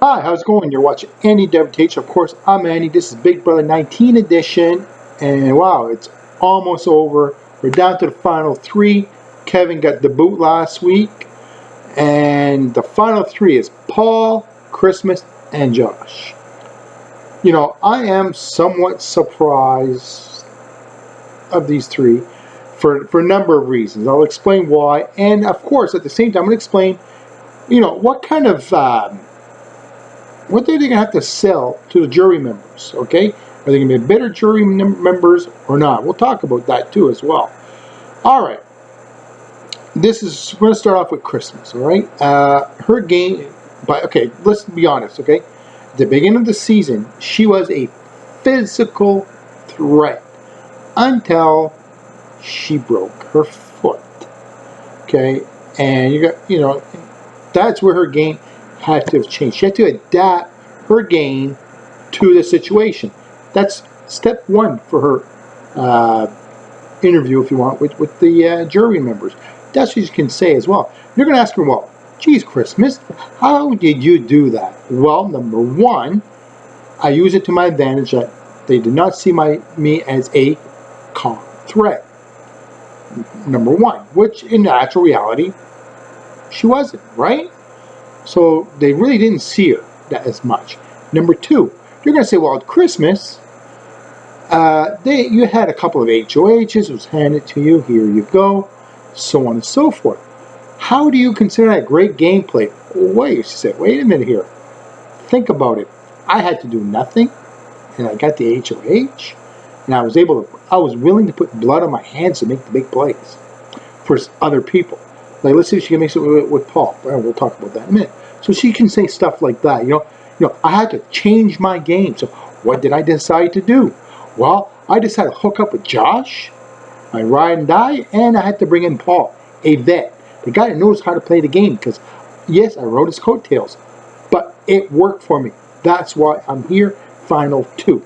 Hi, how's it going? You're watching Andy WTH. Of course, I'm Andy. This is Big Brother 19 edition. And wow, it's almost over. We're down to the final three. Kevin got the boot last week. And the final three is Paul, Christmas, and Josh. You know, I am somewhat surprised of these three for a number of reasons. I'll explain why. And of course, at the same time, I'm going to explain, what kind of... what are they going to have to sell to the jury members, okay? Are they going to be better jury members or not? We'll talk about that too as well. All right. We're going to start off with Christmas, all right? Her game, okay, let's be honest, okay? At the beginning of the season, she was a physical threat until she broke her foot, okay? And that's where her game had to have changed. She had to adapt her game to the situation. That's step one for her interview, if you want, with the jury members. That's what you can say as well. You're going to ask her, well, geez, Christmas, how did you do that? Well, number one, I use it to my advantage that they did not see me as a threat. Number one, which in actual reality, she wasn't, right? So they really didn't see her that as much. Number two, you're going to say, well, at Christmas, you had a couple of HOHs, it was handed to you, here you go, so on and so forth. How do you consider that great gameplay? Wait, she said, wait a minute here. Think about it. I had to do nothing, and I got the HOH, and I was willing to put blood on my hands to make the big plays for other people. Like, let's see if she can make it with Paul. Well, we'll talk about that in a minute. So she can say stuff like that. I had to change my game. So what did I decide to do? Well, I decided to hook up with Josh, my ride and die, and I had to bring in Paul, a vet, the guy that knows how to play the game. Because, yes, I rode his coattails, but it worked for me. That's why I'm here, final two.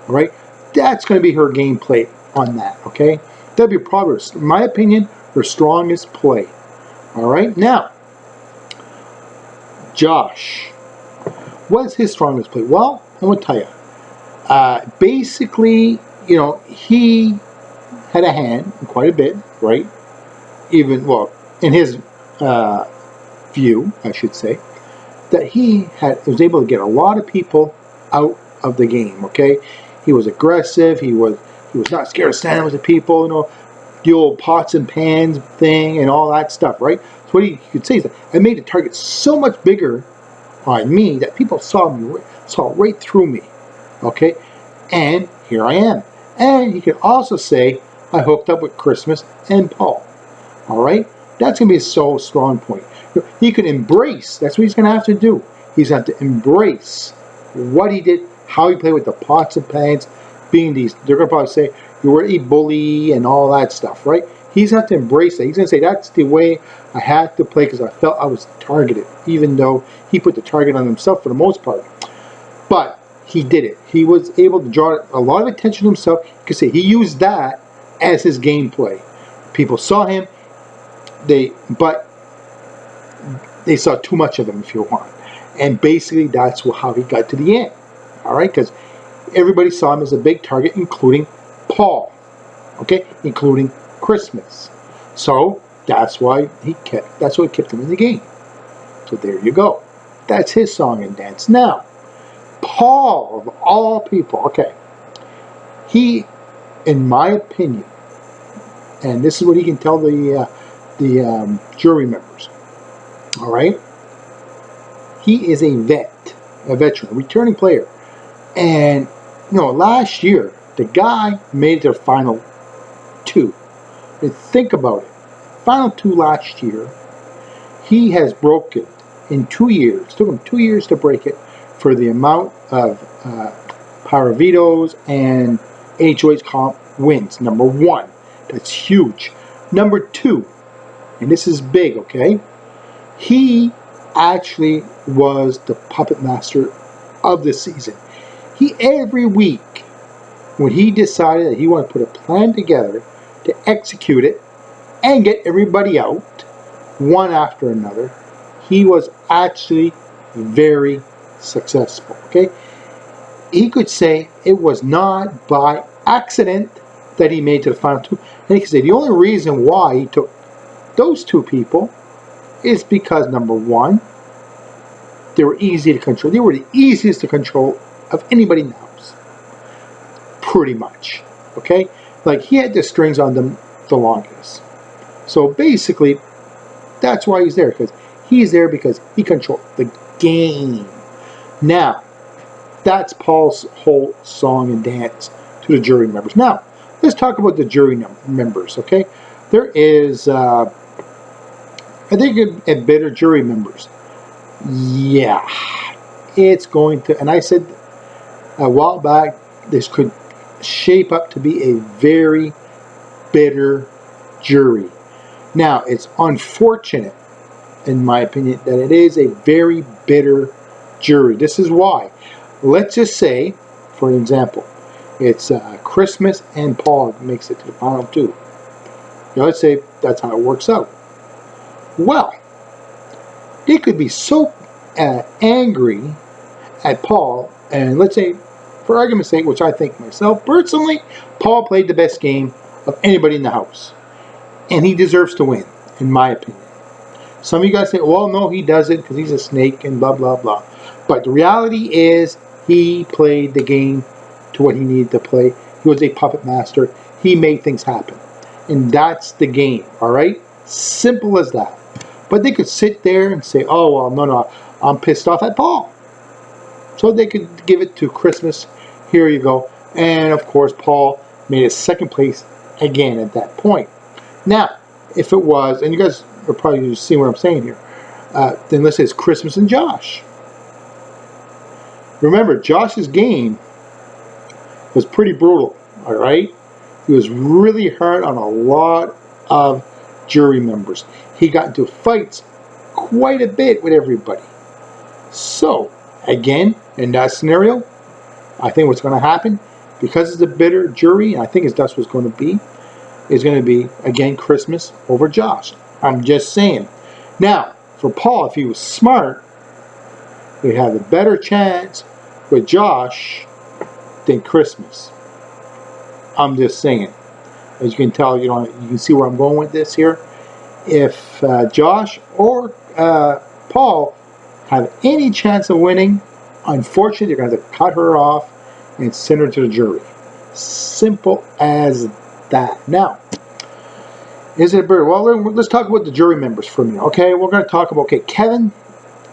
All right? That's going to be her gameplay on that, okay? That'd be probably, in my opinion, her strongest play. All right, now, Josh, what's his strongest play? Well, I'm going to tell you. Basically, he had a hand in quite a bit, right? In his view, I should say, that he was able to get a lot of people out of the game, okay? He was aggressive. He was not scared of standing with the people, the old pots and pans thing and all that stuff, right? So what he could say is that I made the target so much bigger on me that people saw right through me, okay? And here I am. And he could also say I hooked up with Christmas and Paul, all right? That's going to be a so strong point. He could embrace, that's what he's going to have to do. He's going to have to embrace what he did, how he played with the pots and pans, they're going to probably say, you were a bully and all that stuff, right? He's going to have to embrace it. He's going to say, that's the way I had to play because I felt I was targeted, even though he put the target on himself for the most part. But he did it. He was able to draw a lot of attention to himself. You could say he used that as his gameplay. People saw him, but they saw too much of him, if you want. And basically, that's how he got to the end. All right? Because everybody saw him as a big target, including Paul, okay, including Christmas. So that's what kept him in the game. So there you go. That's his song and dance. Now, Paul, of all people, okay, he, in my opinion, and this is what he can tell the jury members, all right, he is a veteran, a returning player. And, last year, the guy made their final two. And think about it. Final two last year, he has broken in 2 years. It took him 2 years to break it for the amount of power vetoes and HOH comp wins. Number one. That's huge. Number two, and this is big, okay? He actually was the puppet master of the season. Every week, when he decided that he wanted to put a plan together to execute it and get everybody out, one after another, he was actually very successful. Okay, he could say it was not by accident that he made to the final two, and he could say the only reason why he took those two people is because number one, they were easy to control. They were the easiest to control of anybody in the house, pretty much. Okay, like he had the strings on them the longest. So basically, that's why he's there, because he's there because he controlled the game. Now, that's Paul's whole song and dance to the jury members. Now, let's talk about the jury members, okay? There is, I think, a bitter jury members. Yeah, it's going to, and I said a while back, this could shape up to be a very bitter jury. Now, it's unfortunate, in my opinion, that it is a very bitter jury. This is why. Let's just say, for example, it's Christmas and Paul makes it to the final two. Now, let's say that's how it works out. Well, they could be so angry at Paul, and let's say, for argument's sake, which I think myself personally, Paul played the best game of anybody in the house, and he deserves to win, in my opinion. Some of you guys say, well, no, he doesn't because he's a snake and blah, blah, blah. But the reality is he played the game to what he needed to play. He was a puppet master. He made things happen. And that's the game, all right? Simple as that. But they could sit there and say, oh, well, no, I'm pissed off at Paul. So they could give it to Christmas. Here you go. And, of course, Paul made a second place again at that point. Now, if it was, and you guys are probably seeing what I'm saying here, then let's say it's Christmas and Josh. Remember, Josh's game was pretty brutal, all right? He was really hard on a lot of jury members. He got into fights quite a bit with everybody. So, again, in that scenario, I think what's going to happen, because it's a bitter jury, and I think that's what's going to be, is going to be, again, Christmas over Josh. I'm just saying. Now, for Paul, if he was smart, he'd have a better chance with Josh than Christmas. I'm just saying. As you can tell, you can see where I'm going with this here. If Josh or Paul have any chance of winning, unfortunately, they're going to have to cut her off and send her to the jury. Simple as that. Now, is it bitter? Well, let's talk about the jury members for a minute. Okay, we're going to talk about, okay, Kevin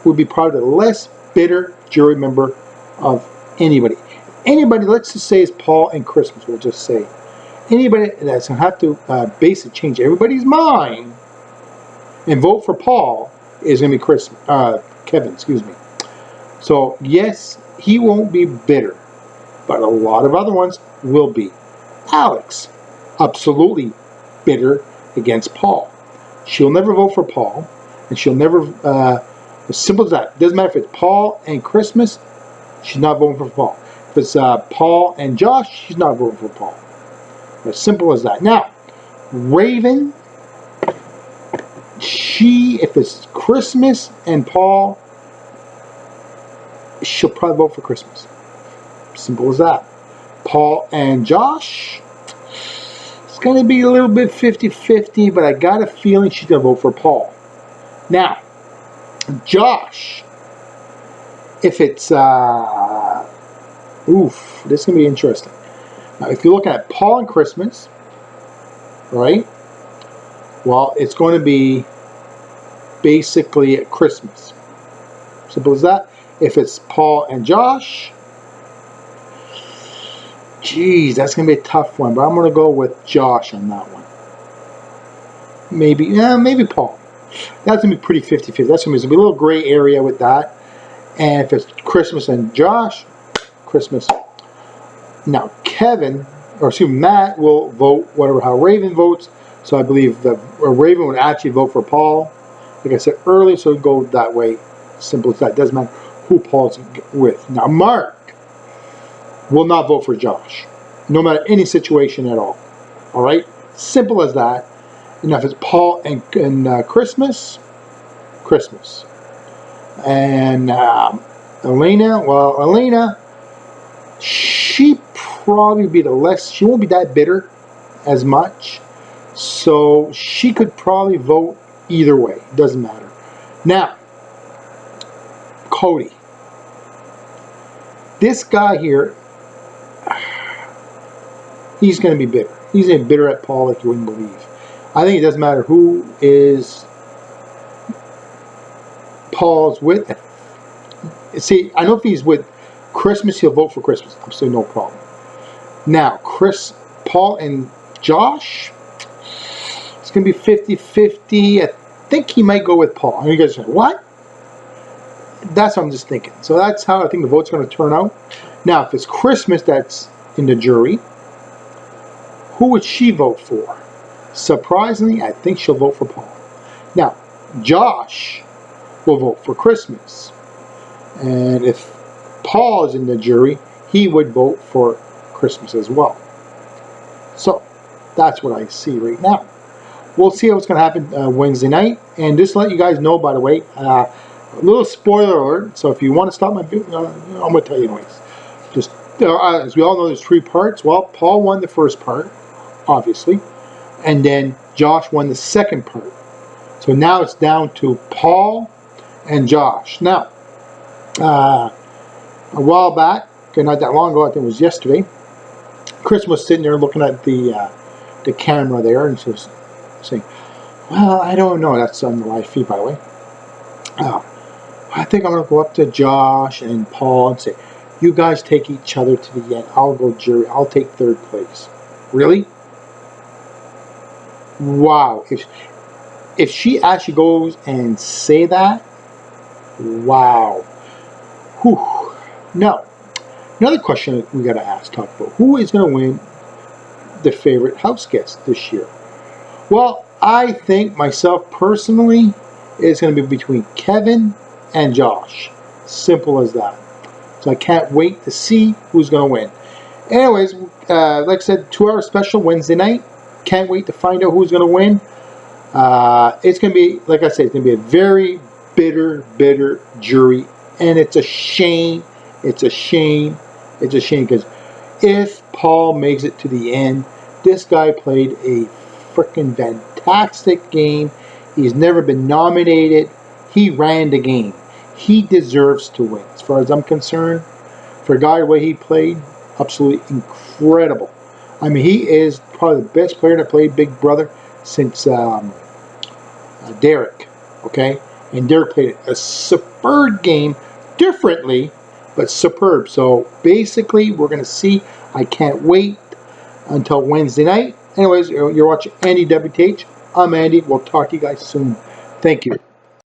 would be probably the less bitter jury member of anybody. Anybody, let's just say it's Paul and Christmas, we'll just say. Anybody that's going to have to basically change everybody's mind and vote for Paul is going to be Kevin, excuse me. So, yes, he won't be bitter, but a lot of other ones will be. Alex, absolutely bitter against Paul. She'll never vote for Paul, and she'll never, as simple as that. Doesn't matter if it's Paul and Christmas, she's not voting for Paul. If it's Paul and Josh, she's not voting for Paul. As simple as that. Now, Raven, if it's Christmas and Paul, she'll probably vote for Christmas. Simple as that. Paul and Josh, it's going to be a little bit 50-50, but I got a feeling she's going to vote for Paul. Now, Josh, if it's, this is going to be interesting. Now, if you're looking at Paul and Christmas, right, well, it's going to be basically at Christmas. Simple as that. If it's Paul and Josh, geez, that's going to be a tough one, but I'm going to go with Josh on that one. Maybe Paul. That's going to be pretty 50-50. That's going to be a little gray area with that. And if it's Christmas and Josh, Christmas. Now, Matt will vote how Raven votes. So I believe that Raven would actually vote for Paul. Like I said earlier, so it'd go that way. Simple as that. Doesn't matter who Paul's with. Now, Mark will not vote for Josh, no matter any situation at all. All right? Simple as that. And if it's Paul and Christmas, Christmas. And Elena, well, Elena, she probably be the less, she won't be that bitter as much. So she could probably vote either way. It doesn't matter. Now, Cody. This guy here, he's going to be bitter. He's going to be bitter at Paul like you wouldn't believe. I think it doesn't matter who is Paul's with. See, I know if he's with Christmas, he'll vote for Christmas. Absolutely no problem. Now, Paul and Josh, it's going to be 50-50. I think he might go with Paul. And you guys are saying, what? That's what I'm just thinking. So that's how I think the vote's going to turn out. Now, if it's Christmas that's in the jury, who would she vote for? Surprisingly, I think she'll vote for Paul. Now, Josh will vote for Christmas. And if Paul is in the jury, he would vote for Christmas as well. So, that's what I see right now. We'll see what's going to happen Wednesday night. And just to let you guys know, by the way, a little spoiler alert. So if you want to stop my video, I'm going to tell you anyways. Just as we all know, there's 3 parts. Well, Paul won the first part, obviously. And then Josh won the second part. So now it's down to Paul and Josh. Now, a while back, not that long ago, I think it was yesterday, Chris was sitting there looking at the camera there and so saying, well, I don't know. That's on the live feed, by the way. I think I'm going to go up to Josh and Paul and say, you guys take each other to the end. I'll go jury. I'll take 3rd place. Really? Wow. If she actually goes and say that, wow. Whew. Now, another question we got to talk about. Who is going to win the favorite house guest this year? Well, I think myself personally, it's going to be between Kevin and Josh. Simple as that. So I can't wait to see who's going to win. Anyways, like I said, 2-hour special Wednesday night. Can't wait to find out who's going to win. It's going to be, like I said, it's going to be a very bitter jury. And it's a shame. It's a shame. It's a shame because if Paul makes it to the end, this guy played a freaking fantastic game. He's never been nominated. He ran the game. He deserves to win. As far as I'm concerned, for a guy the way he played, absolutely incredible. I mean, he is probably the best player that played Big Brother since Derek. Okay? And Derek played a superb game, differently, but superb. So basically, we're going to see. I can't wait until Wednesday night. Anyways, you're watching Andy WTH. I'm Andy. We'll talk to you guys soon. Thank you.